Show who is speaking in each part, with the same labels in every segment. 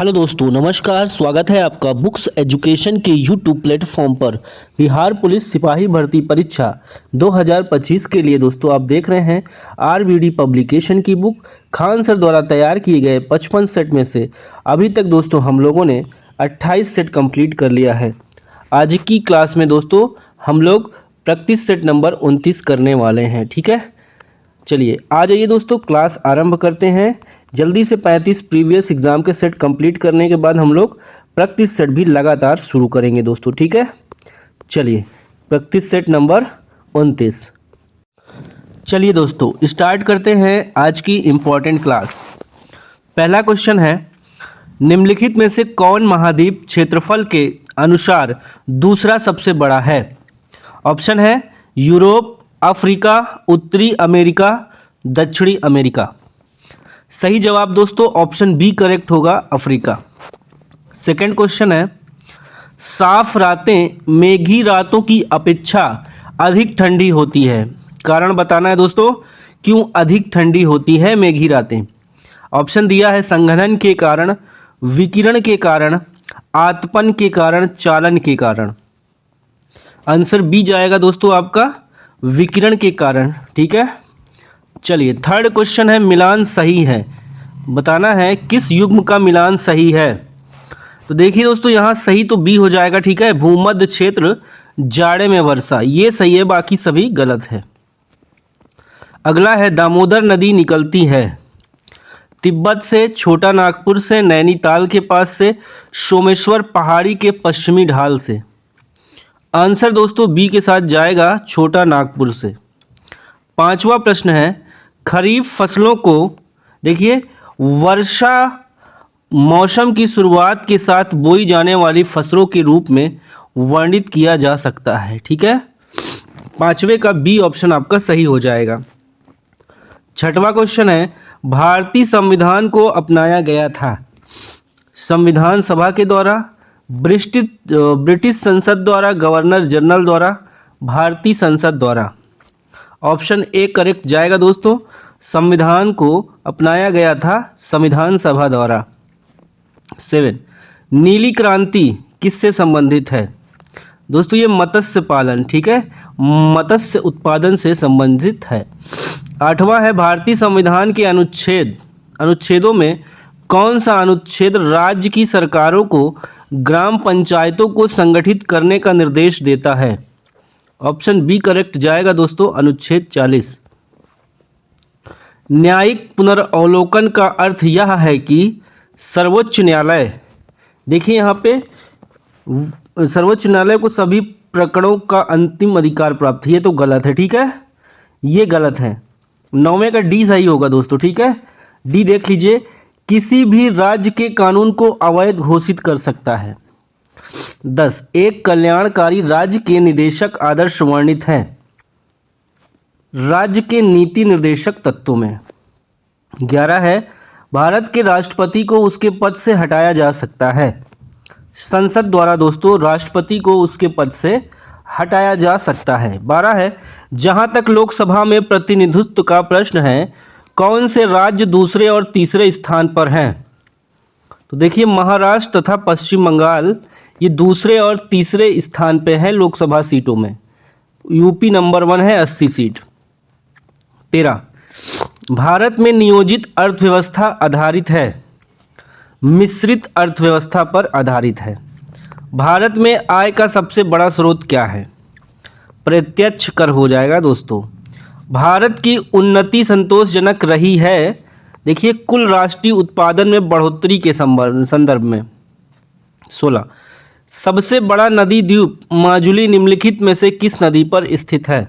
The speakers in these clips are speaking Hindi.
Speaker 1: हेलो दोस्तों, नमस्कार। स्वागत है आपका बुक्स एजुकेशन के यूट्यूब प्लेटफॉर्म पर। बिहार पुलिस सिपाही भर्ती परीक्षा 2025 के लिए दोस्तों आप देख रहे हैं आरबीडी पब्लिकेशन की बुक खान सर द्वारा तैयार किए गए 55 सेट में से अभी तक दोस्तों हम लोगों ने 28 सेट कंप्लीट कर लिया है। आज की क्लास में दोस्तों हम लोग प्रैक्टिस सेट नंबर 29 करने वाले हैं। ठीक है, चलिए आ जाइए दोस्तों, क्लास आरंभ करते हैं। जल्दी से 35 प्रीवियस एग्जाम के सेट कंप्लीट करने के बाद हम लोग प्रैक्टिस सेट भी लगातार शुरू करेंगे दोस्तों। ठीक है, चलिए प्रैक्टिस सेट नंबर 29। चलिए दोस्तों स्टार्ट करते हैं आज की इम्पोर्टेंट क्लास। पहला क्वेश्चन है, निम्नलिखित में से कौन महाद्वीप क्षेत्रफल के अनुसार दूसरा सबसे बड़ा है? ऑप्शन है यूरोप, अफ्रीका, उत्तरी अमेरिका, दक्षिणी अमेरिका। सही जवाब दोस्तों ऑप्शन बी करेक्ट होगा, अफ्रीका। सेकंड क्वेश्चन है, साफ रातें मेघी रातों की अपेक्षा अधिक ठंडी होती है। कारण बताना है दोस्तों, क्यों अधिक ठंडी होती है मेघी रातें। ऑप्शन दिया है संघनन के कारण, विकिरण के कारण, आतपन के कारण, चालन के कारण। आंसर बी जाएगा दोस्तों आपका विकिरण के कारण। ठीक है, चलिए थर्ड क्वेश्चन है, मिलान सही है। बताना है किस युग्म का मिलान सही है। तो देखिए दोस्तों यहाँ सही तो बी हो जाएगा। ठीक है, भूमध्य क्षेत्र जाड़े में वर्षा, ये सही है, बाकी सभी गलत है। अगला है, दामोदर नदी निकलती है तिब्बत से, छोटा नागपुर से, नैनीताल के पास से, सोमेश्वर पहाड़ी के पश्चिमी ढाल से। आंसर दोस्तों बी के साथ जाएगा, छोटा नागपुर से। पांचवा प्रश्न है, खरीफ फसलों को देखिए वर्षा मौसम की शुरुआत के साथ बोई जाने वाली फसलों के रूप में वर्णित किया जा सकता है। ठीक है, पांचवे का बी ऑप्शन आपका सही हो जाएगा। छठवां क्वेश्चन है, भारतीय संविधान को अपनाया गया था संविधान सभा के द्वारा, ब्रिटिश संसद द्वारा, गवर्नर जनरल द्वारा, भारतीय संसद द्वारा। ऑप्शन ए करेक्ट जाएगा दोस्तों, संविधान को अपनाया गया था संविधान सभा द्वारा। 7, नीली क्रांति किससे संबंधित है? दोस्तों ये मत्स्य पालन, ठीक है, मत्स्य उत्पादन से संबंधित है। आठवां है, भारतीय संविधान के अनुच्छेदों में कौन सा अनुच्छेद राज्य की सरकारों को ग्राम पंचायतों को संगठित करने का निर्देश देता है? ऑप्शन बी करेक्ट जाएगा दोस्तों, अनुच्छेद 40। न्यायिक पुनर्वलोकन का अर्थ यह है कि सर्वोच्च न्यायालय, देखिए यहाँ पे सर्वोच्च न्यायालय को सभी प्रकरणों का अंतिम अधिकार प्राप्त है, ये तो गलत है। ठीक है, ये गलत है। 9वें का डी सही होगा दोस्तों। ठीक है, डी देख लीजिए, किसी भी राज्य के कानून को अवैध घोषित कर सकता है। 10, एक कल्याणकारी राज्य के निदेशक आदर्श वर्णित हैं राज्य के नीति निर्देशक तत्वों में। 11 है, भारत के राष्ट्रपति को उसके पद से हटाया जा सकता है संसद द्वारा दोस्तों, राष्ट्रपति को उसके पद से हटाया जा सकता है। 12 है, जहां तक लोकसभा में प्रतिनिधित्व का प्रश्न है, कौन से राज्य दूसरे और तीसरे स्थान पर हैं? तो देखिए महाराष्ट्र तथा पश्चिम बंगाल ये दूसरे और तीसरे स्थान पे है लोकसभा सीटों में। यूपी नंबर 1 है 80 सीट। 13, भारत में नियोजित अर्थव्यवस्था आधारित है मिश्रित अर्थव्यवस्था पर आधारित है। भारत में आय का सबसे बड़ा स्रोत क्या है? प्रत्यक्ष कर हो जाएगा दोस्तों। भारत की उन्नति संतोषजनक रही है, देखिए कुल राष्ट्रीय उत्पादन में बढ़ोतरी के संदर्भ में। 16, सबसे बड़ा नदी द्वीप माजुली निम्नलिखित में से किस नदी पर स्थित है?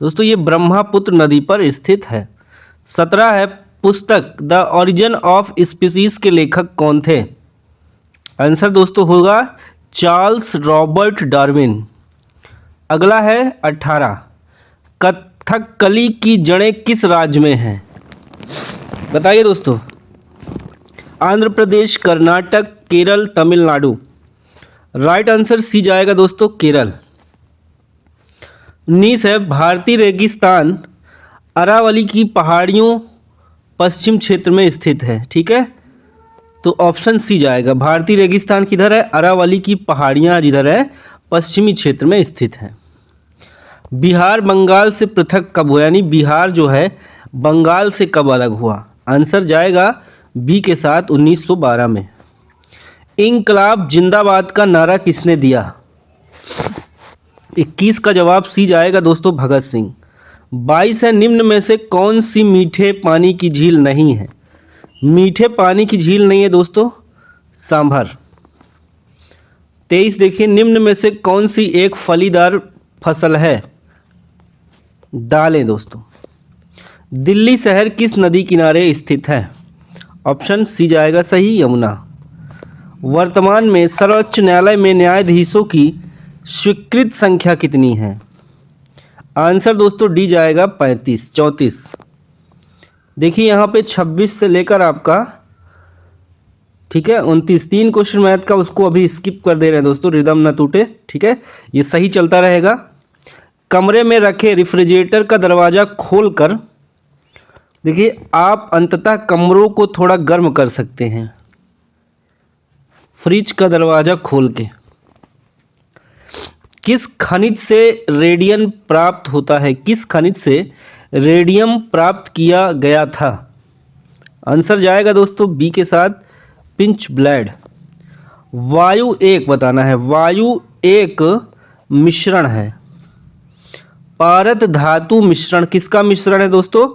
Speaker 1: दोस्तों ये ब्रह्मपुत्र नदी पर स्थित है। 17 है, पुस्तक द ओरिजिन ऑफ स्पीसीज के लेखक कौन थे? आंसर दोस्तों होगा चार्ल्स रॉबर्ट डार्विन। अगला है 18, कथकली की जड़ें किस राज्य में हैं? बताइए दोस्तों, Andhra Pradesh, Karnataka, Kerala, Tamil Nadu. Right answer C जाएगा दोस्तों, केरल। 19 है, भारतीय रेगिस्तान अरावली की पहाड़ियों पश्चिम क्षेत्र में स्थित है। ठीक है, तो ऑप्शन सी जाएगा। भारतीय रेगिस्तान किधर है? अरावली की पहाड़ियाँ जिधर है पश्चिमी क्षेत्र में स्थित है। बिहार बंगाल से पृथक कब हुआ, यानी बिहार जो है बंगाल से कब अलग हुआ? आंसर जाएगा बी के साथ 1912 में। इंकलाब जिंदाबाद का नारा किसने दिया? 21 का जवाब सी जाएगा दोस्तों, भगत सिंह। 22 है, निम्न में से कौन सी मीठे पानी की झील नहीं है? मीठे पानी की झील नहीं है दोस्तों, सांभर। 23 देखिए, निम्न में से कौन सी एक फलीदार फसल है? दालें दोस्तों। दिल्ली शहर किस नदी किनारे स्थित है? ऑप्शन सी जाएगा सही, यमुना। वर्तमान में सर्वोच्च न्यायालय में न्यायाधीशों की स्वीकृत संख्या कितनी है? आंसर दोस्तों डी जाएगा 34। देखिए यहाँ पे 26 से लेकर आपका, ठीक है, 29, 3 क्वेश्चन मैथ का उसको अभी स्किप कर दे रहे हैं दोस्तों, रिदम ना टूटे, ठीक है, ये सही चलता रहेगा। कमरे में रखे रेफ्रिजरेटर का दरवाज़ा खोलकर, देखिए आप अंततः कमरों को थोड़ा गर्म कर सकते हैं फ्रिज का दरवाज़ा खोल के। किस खनिज से रेडियम प्राप्त होता है? किस खनिज से रेडियम प्राप्त किया गया था? आंसर जाएगा दोस्तों बी के साथ, पिंच ब्लेड। वायु एक बताना है, वायु एक मिश्रण है। पारद धातु मिश्रण किसका मिश्रण है दोस्तों?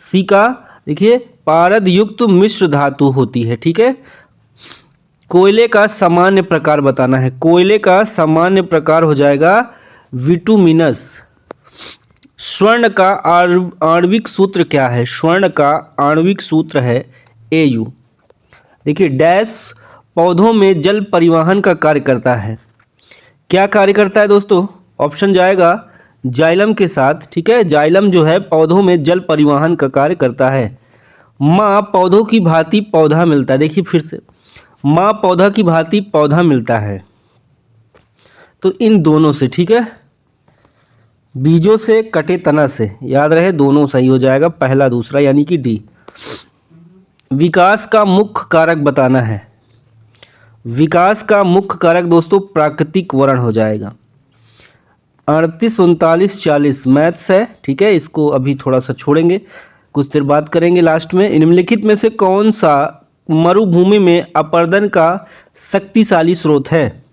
Speaker 1: सी का। देखिए पारद युक्त मिश्र धातु होती है, ठीक है। कोयले का सामान्य प्रकार बताना है, कोयले का सामान्य प्रकार हो जाएगा विटुमिनस। स्वर्ण का आणविक सूत्र क्या है? स्वर्ण का आणविक सूत्र है Au। देखिए डैश पौधों में जल परिवहन का कार्य करता है। क्या कार्य करता है दोस्तों? ऑप्शन जाएगा जाइलम के साथ, ठीक है। जाइलम जो है पौधों में जल परिवहन का कार्य करता है। माँ पौधों की भांति पौधा मिलता है, देखिए फिर से, माँ पौधा की भांति पौधा मिलता है, तो इन दोनों से, ठीक है, बीजों से कटे तना से, याद रहे दोनों सही हो जाएगा, पहला दूसरा, यानी कि डी। विकास का मुख्य कारक बताना है, विकास का मुख्य कारक दोस्तों प्राकृतिक वर्ण हो जाएगा। 38, 39, 40 मैथ्स है, ठीक है, इसको अभी थोड़ा सा छोड़ेंगे, कुछ देर बात करेंगे लास्ट में। निम्नलिखित में से कौन सा मरुभूमि में अपर्दन का शक्तिशाली स्रोत है?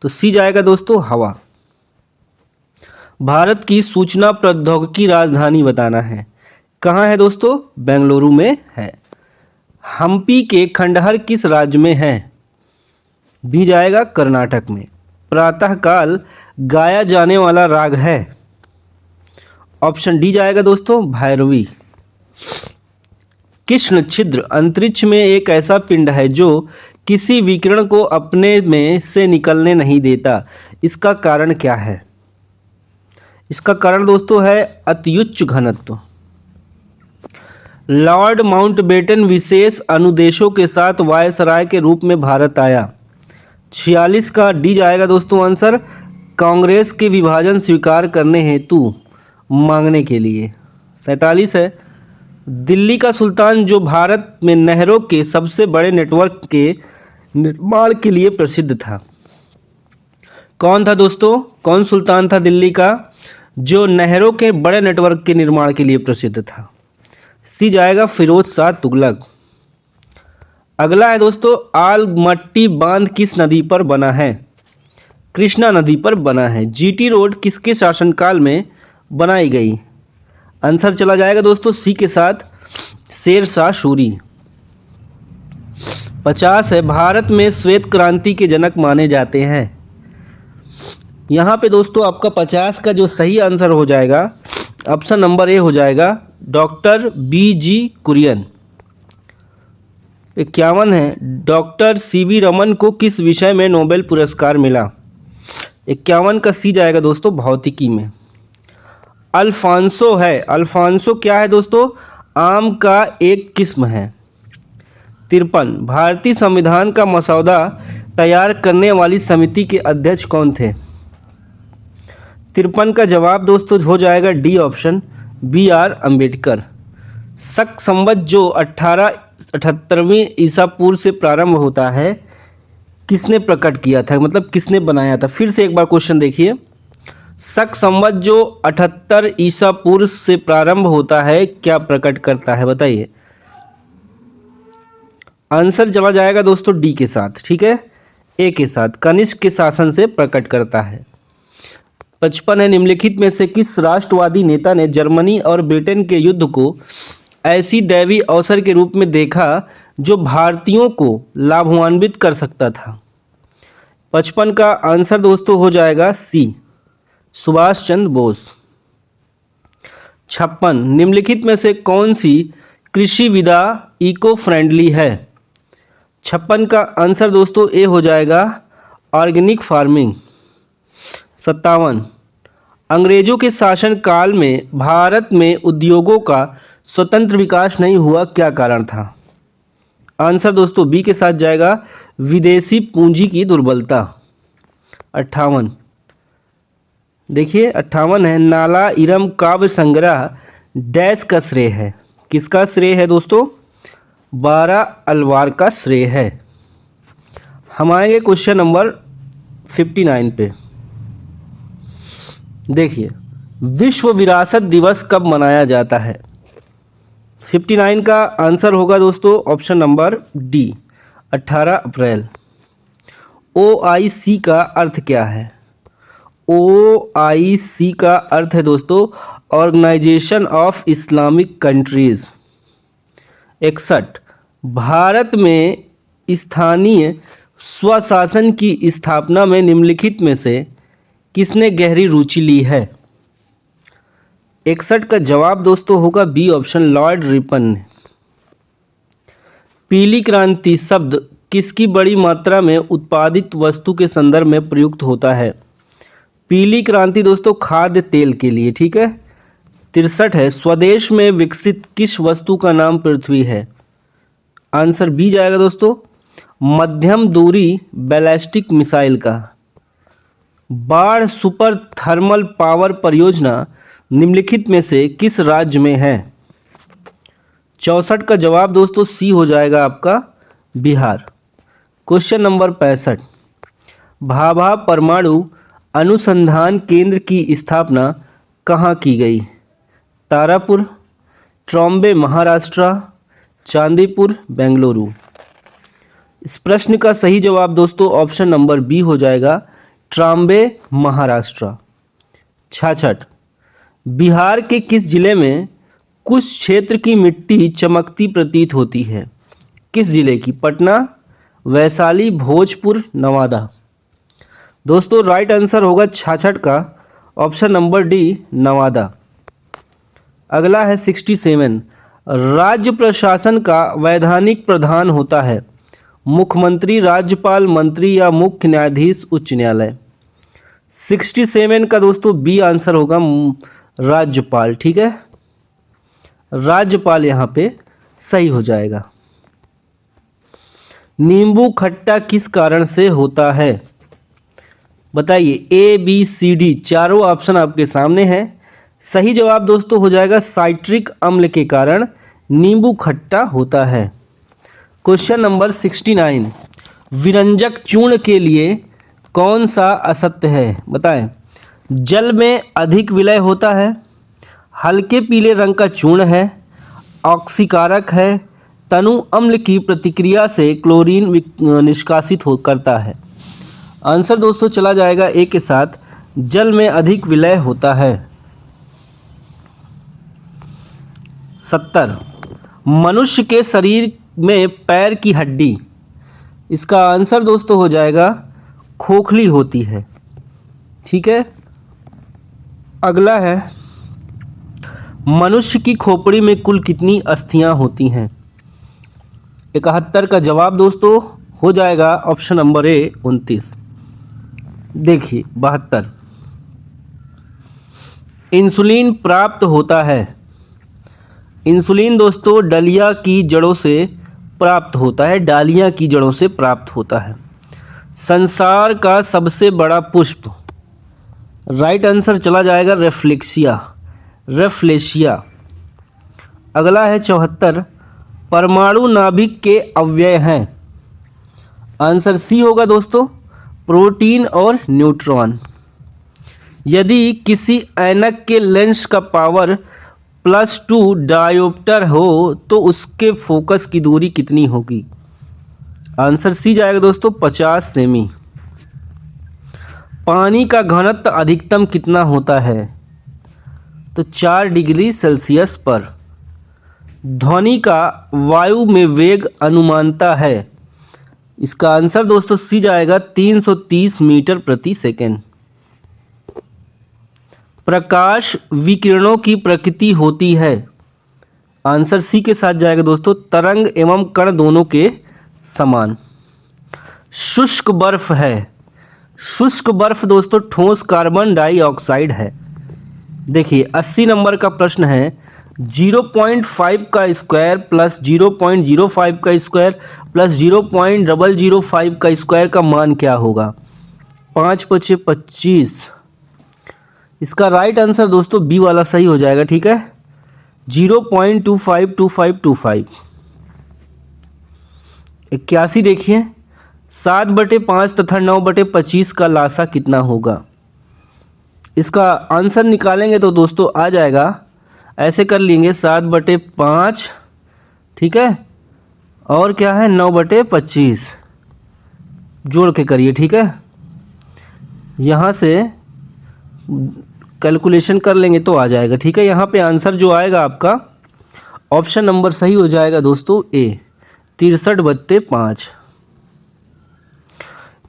Speaker 1: तो सी जाएगा दोस्तों हवा। भारत की सूचना प्रौद्योगिकी राजधानी बताना है, कहाँ है दोस्तों? बेंगलुरु में है। हम्पी के खंडहर किस राज्य में है? भी जाएगा कर्नाटक में। प्रातःकाल गाया जाने वाला राग है? ऑप्शन डी जाएगा दोस्तों भैरवी। कृष्ण छिद्र अंतरिक्ष में एक ऐसा पिंड है जो किसी विकिरण को अपने में से निकलने नहीं देता, इसका कारण क्या है? इसका कारण दोस्तों है अत्युच्च घनत्व। लॉर्ड माउंटबेटन विशेष अनुदेशों के साथ वायसराय के रूप में भारत आया। 46 का डी जाएगा दोस्तों आंसर, कांग्रेस के विभाजन स्वीकार करने हेतु मांगने के लिए। 47 है, दिल्ली का सुल्तान जो भारत में नहरों के सबसे बड़े नेटवर्क के निर्माण के लिए प्रसिद्ध था, कौन था दोस्तों? कौन सुल्तान था दिल्ली का जो नहरों के बड़े नेटवर्क के निर्माण के लिए प्रसिद्ध था? सी जाएगा फिरोज शाह तुगलक। अगला है दोस्तों, आलमट्टी बांध किस नदी पर बना है? कृष्णा नदी पर बना है। जीटी रोड किसके शासनकाल में बनाई गई? आंसर चला जाएगा दोस्तों सी के साथ, शेर शाह सूरी। 50 है, भारत में श्वेत क्रांति के जनक माने जाते हैं। यहाँ पे दोस्तों आपका 50 का जो सही आंसर हो जाएगा, ऑप्शन नंबर ए हो जाएगा, डॉक्टर BG कुरियन। 51 है, डॉक्टर CV रमन को किस विषय में नोबेल पुरस्कार मिला? 51 का सी जाएगा दोस्तों भौतिकी में। अल्फांसो है, अल्फांसो क्या है दोस्तों? आम का एक किस्म है। 53, भारतीय संविधान का मसौदा तैयार करने वाली समिति के अध्यक्ष कौन थे? 53 का जवाब दोस्तों हो जाएगा डी ऑप्शन, BR अम्बेडकर। शक संवत जो 78वीं ईसा पूर्व से प्रारंभ होता है, किसने प्रकट किया था, मतलब किसने बनाया था। फिर से एक बार क्वेश्चन देखिए, शक संवत जो 78 ईसा पूर्व से प्रारंभ होता है क्या प्रकट करता है, बताइए। आंसर चला जाएगा दोस्तों डी के साथ, ठीक है, ए के साथ, कनिष्क के शासन से प्रकट करता है। 55 है, निम्नलिखित में से किस राष्ट्रवादी नेता ने जर्मनी और ब्रिटेन के युद्ध को ऐसी दैवीय अवसर के रूप में देखा जो भारतीयों को लाभान्वित कर सकता था। 55 का आंसर दोस्तों हो जाएगा सी, सुभाष चंद्र बोस। 56, निम्नलिखित में से कौन सी कृषि विधा इको फ्रेंडली है। 56 का आंसर दोस्तों ए हो जाएगा, ऑर्गेनिक फार्मिंग। 57, अंग्रेजों के शासन काल में भारत में उद्योगों का स्वतंत्र विकास नहीं हुआ, क्या कारण था। आंसर दोस्तों बी के साथ जाएगा, विदेशी पूंजी की दुर्बलता। 58, देखिए 58 है, नाला इरम काव्य संग्रह डैश का श्रेय है, किसका श्रेय है दोस्तों, 12 अलवार का श्रेय है। हम आएंगे क्वेश्चन नंबर 59 पे। देखिए, विश्व विरासत दिवस कब मनाया जाता है। 59 का आंसर होगा दोस्तों ऑप्शन नंबर डी, 18 अप्रैल। OIC का अर्थ क्या है। OIC का अर्थ है दोस्तों organisation of Islamic countries. 61, Bharat में स्थानीय स्वशासन की स्थापना में निम्नलिखित में से किसने गहरी रुचि ली है। 61 का जवाब दोस्तों होगा बी ऑप्शन, लॉर्ड रिपन ने। पीली क्रांति शब्द किसकी बड़ी मात्रा में उत्पादित वस्तु के संदर्भ में प्रयुक्त होता है। पीली क्रांति दोस्तों खाद्य तेल के लिए, ठीक है। 63 है, स्वदेश में विकसित किस वस्तु का नाम पृथ्वी है। आंसर बी जाएगा दोस्तों, मध्यम दूरी बैलिस्टिक मिसाइल का। बाढ़ सुपर थर्मल पावर परियोजना निम्नलिखित में से किस राज्य में है। 64 का जवाब दोस्तों सी हो जाएगा आपका, बिहार। क्वेश्चन नंबर 65, भाभा परमाणु अनुसंधान केंद्र की स्थापना कहाँ की गई। तारापुर, ट्रॉम्बे महाराष्ट्र, चांदीपुर, बेंगलुरु। इस प्रश्न का सही जवाब दोस्तों ऑप्शन नंबर बी हो जाएगा, ट्रॉम्बे महाराष्ट्र। 66, बिहार के किस जिले में कुछ क्षेत्र की मिट्टी चमकती प्रतीत होती है। किस जिले की, पटना, वैशाली, भोजपुर, नवादा। दोस्तों राइट आंसर होगा 66 का ऑप्शन नंबर डी, नवादा। अगला है 67, राज्य प्रशासन का वैधानिक प्रधान होता है मुख्यमंत्री, राज्यपाल, मंत्री या मुख्य न्यायाधीश उच्च न्यायालय। 67 का दोस्तों बी आंसर होगा, राज्यपाल, ठीक है, राज्यपाल यहाँ पे सही हो जाएगा। नींबू खट्टा किस कारण से होता है, बताइए। ए बी सी डी चारों ऑप्शन आपके सामने हैं। सही जवाब दोस्तों हो जाएगा, साइट्रिक अम्ल के कारण नींबू खट्टा होता है। क्वेश्चन नंबर 69, विरंजक चूर्ण के लिए कौन सा असत्य है, बताएं। जल में अधिक विलय होता है, हल्के पीले रंग का चूर्ण है, ऑक्सीकारक है, तनु अम्ल की प्रतिक्रिया से क्लोरीन निष्कासित करता है। आंसर दोस्तों चला जाएगा ए के साथ, जल में अधिक विलय होता है। 70, मनुष्य के शरीर में पैर की हड्डी, इसका आंसर दोस्तों हो जाएगा खोखली होती है, ठीक है। अगला है, मनुष्य की खोपड़ी में कुल कितनी अस्थियां होती हैं। 71 का जवाब दोस्तों हो जाएगा ऑप्शन नंबर ए, 29। देखिए 72, इंसुलिन प्राप्त होता है। इंसुलिन दोस्तों डलिया की जड़ों से प्राप्त होता है, डालियां की जड़ों से प्राप्त होता है। संसार का सबसे बड़ा पुष्प, राइट आंसर चला जाएगा रेफ्लेशिया। अगला है 74, परमाणु नाभिक के अवयव हैं? आंसर सी होगा दोस्तों, प्रोटीन और न्यूट्रॉन। यदि किसी ऐनक के लेंस का पावर +2 डायोप्टर हो तो उसके फोकस की दूरी कितनी होगी? आंसर सी जाएगा दोस्तों, 50 सेमी। पानी का घनत्व अधिकतम कितना होता है? तो 4 डिग्री सेल्सियस पर। ध्वनि का वायु में वेग अनुमानता है? इसका आंसर दोस्तों सी जाएगा, 330 मीटर प्रति सेकेंड। प्रकाश विकिरणों की प्रकृति होती है? आंसर सी के साथ जाएगा दोस्तों, तरंग एवं कण दोनों के समान। शुष्क बर्फ है? शुष्क बर्फ दोस्तों ठोस कार्बन डाइऑक्साइड है। देखिए 80 नंबर का प्रश्न है, 0.5 का स्क्वायर प्लस 0.05 का स्क्वायर प्लस 0.005 का स्क्वायर का मान क्या होगा? 5 × 5 = 25। इसका राइट आंसर दोस्तों बी वाला सही हो जाएगा, ठीक है, 0.252525। 81 देखिए, 7/5 तथा 9/25 का लासा कितना होगा? इसका आंसर निकालेंगे तो दोस्तों आ जाएगा, ऐसे कर लेंगे 7/5, ठीक है, और क्या है 9/25 जोड़ के करिए, ठीक है। यहाँ से कैलकुलेशन कर लेंगे तो आ जाएगा, ठीक है। यहाँ पे आंसर जो आएगा आपका ऑप्शन नंबर सही हो जाएगा दोस्तों ए, 63/5।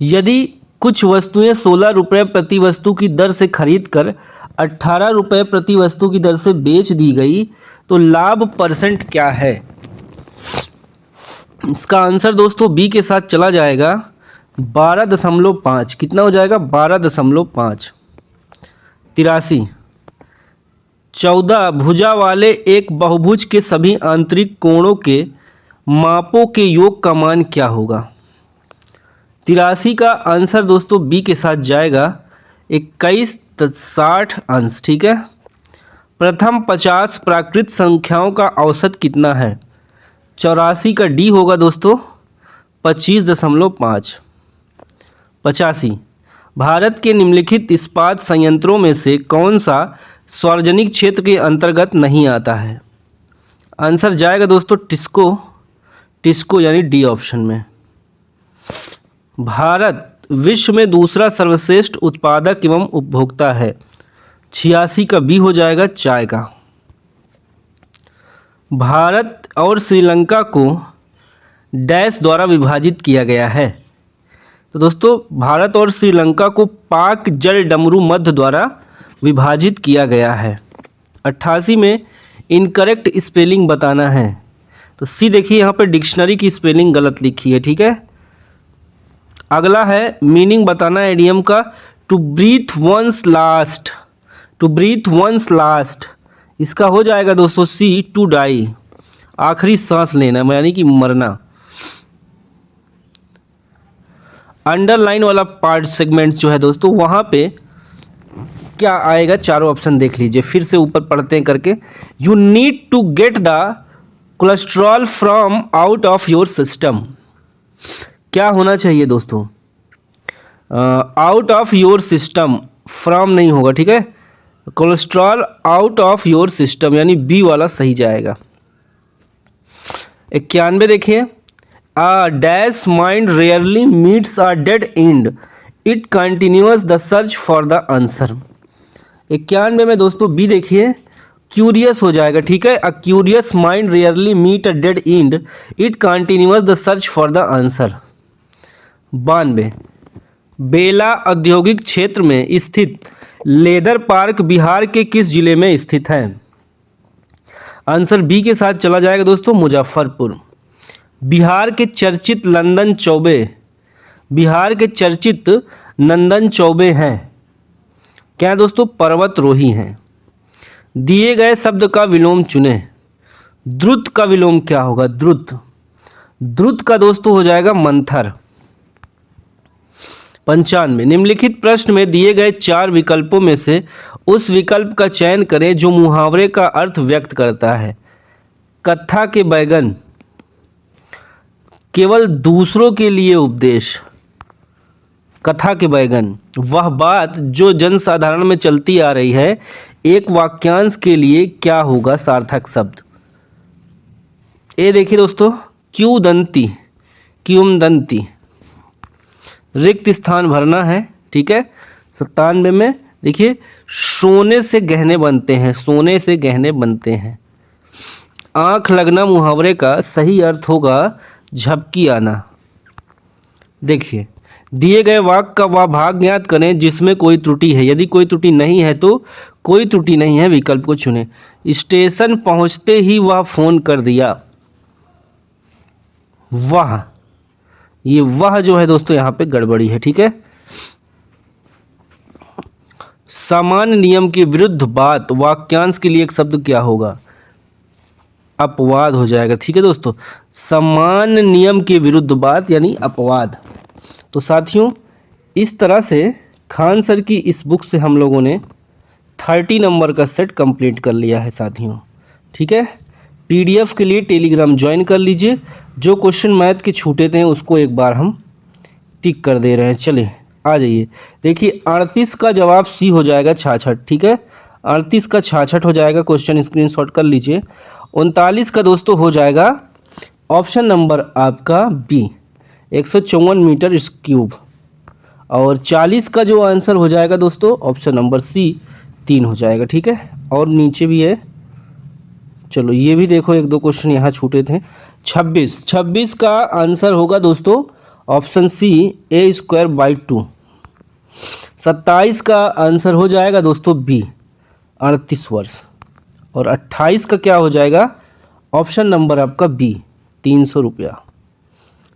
Speaker 1: यदि कुछ वस्तुएं 16 रुपये प्रति वस्तु की दर से खरीद कर 18 रुपये प्रति वस्तु की दर से बेच दी गई तो लाभ परसेंट क्या है? इसका आंसर दोस्तों बी के साथ चला जाएगा, 12.5। कितना हो जाएगा? 12.5। 83, 14 भुजा वाले एक बहुभुज के सभी आंतरिक कोणों के मापों के योग का मान क्या होगा? 83 का आंसर दोस्तों बी के साथ जाएगा, 21.60 अंश, ठीक है। प्रथम 50 प्राकृत संख्याओं का औसत कितना है? 84 का डी होगा दोस्तों, 25.5। 85, भारत के निम्नलिखित इस्पात संयंत्रों में से कौन सा सार्वजनिक क्षेत्र के अंतर्गत नहीं आता है? आंसर जाएगा दोस्तों टिस्को यानी डी ऑप्शन में। भारत विश्व में दूसरा सर्वश्रेष्ठ उत्पादक एवं उपभोक्ता है? 86 का बी हो जाएगा, चाय का। भारत और श्रीलंका को डैश द्वारा विभाजित किया गया है? तो दोस्तों भारत और श्रीलंका को पाक जल डमरू मध्य द्वारा विभाजित किया गया है। 88 में इनकरेक्ट स्पेलिंग बताना है, तो सी देखिए यहाँ पर डिक्शनरी की स्पेलिंग गलत लिखी है, ठीक है। अगला है मीनिंग बताना एडियम का, to breathe one's last. To breathe one's last इसका हो जाएगा दोस्तों सी, टू डाई, आखिरी सांस लेना यानी कि मरना। अंडरलाइन वाला पार्ट सेगमेंट जो है दोस्तों वहाँ पे क्या आएगा, चारों ऑप्शन देख लीजिए, फिर से ऊपर पढ़ते हैं करके। You need to get the cholesterol from out of your system. क्या होना चाहिए दोस्तों? Out of your system, from नहीं होगा, ठीक है। Cholesterol out of your system यानी बी वाला सही जाएगा। 91 देखिए, A dash mind rarely meets a dead end. It continues the search for the answer. 91 में दोस्तों बी देखिए, क्यूरियस हो जाएगा, ठीक है। A curious mind rarely meet a dead end. It continues the search for the answer. 92, बेला औद्योगिक क्षेत्र में स्थित लेदर पार्क बिहार के किस जिले में स्थित है? आंसर बी के साथ चला जाएगा दोस्तों, मुजफ्फरपुर। बिहार के चर्चित नंदन चौबे, बिहार के चर्चित नंदन चौबे हैं क्या दोस्तों? पर्वतरोही हैं। दिए गए शब्द का विलोम चुने। द्रुत का विलोम क्या होगा? द्रुत का दोस्तों हो जाएगा मंथर। 95, निम्नलिखित प्रश्न में दिए गए 4 विकल्पों में से उस विकल्प का चयन करें जो मुहावरे का अर्थ व्यक्त करता है। कत्था के बैगन, केवल दूसरों के लिए उपदेश, कथा के बैगन, वह बात जो जनसाधारण में चलती आ रही है, एक वाक्यांश के लिए क्या होगा सार्थक शब्द। ए देखिए दोस्तों, क्यूदंती, क्यूमदंती, रिक्त स्थान भरना है, ठीक है। 97 में देखिए, सोने से गहने बनते हैं, सोने से गहने बनते हैं। आंख लगना मुहावरे का सही अर्थ होगा झपकी आना। देखिए, दिए गए वाक्य का वह भाग ज्ञात करें जिसमें कोई त्रुटि है। यदि कोई त्रुटि नहीं है तो कोई त्रुटि नहीं है विकल्प को चुनें। स्टेशन पहुंचते ही वह फोन कर दिया। वह, ये वह जो है दोस्तों यहाँ पे गड़बड़ी है, ठीक है। सामान्य नियम के विरुद्ध बात, वाक्यांश के लिए एक शब्द क्या होगा, अपवाद हो जाएगा, ठीक है दोस्तों। सामान्य नियम के विरुद्ध बात यानी अपवाद। तो साथियों, इस तरह से खान सर की इस बुक से हम लोगों ने 30 नंबर का सेट कंप्लीट कर लिया है साथियों, ठीक है। पीडीएफ के लिए टेलीग्राम ज्वाइन कर लीजिए। जो क्वेश्चन मैथ के छूटे थे उसको एक बार हम टिक कर दे रहे हैं। चलिए आ जाइए। देखिए 38 का जवाब सी हो जाएगा 66, ठीक है। 38 का 66 हो जाएगा, क्वेश्चन स्क्रीनशॉट कर लीजिए। 39 का दोस्तों हो जाएगा ऑप्शन नंबर आपका बी, 154 मीटर क्यूब। और 40 का जो आंसर हो जाएगा दोस्तों ऑप्शन नंबर सी, 3 हो जाएगा, ठीक है। और नीचे भी है, चलो ये भी देखो, एक दो क्वेश्चन यहाँ छूटे थे। 26 का आंसर होगा दोस्तों ऑप्शन सी, a²/2। 27 का आंसर हो जाएगा दोस्तों बी, 38 वर्ष। और 28 का क्या हो जाएगा, ऑप्शन नंबर आपका बी, 300 रुपया,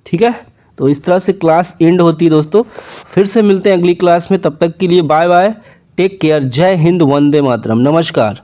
Speaker 1: ठीक है। तो इस तरह से क्लास एंड होती है दोस्तों। फिर से मिलते हैं अगली क्लास में, तब तक के लिए बाय बाय, टेक केयर, जय हिंद, वंदे मातरम, नमस्कार।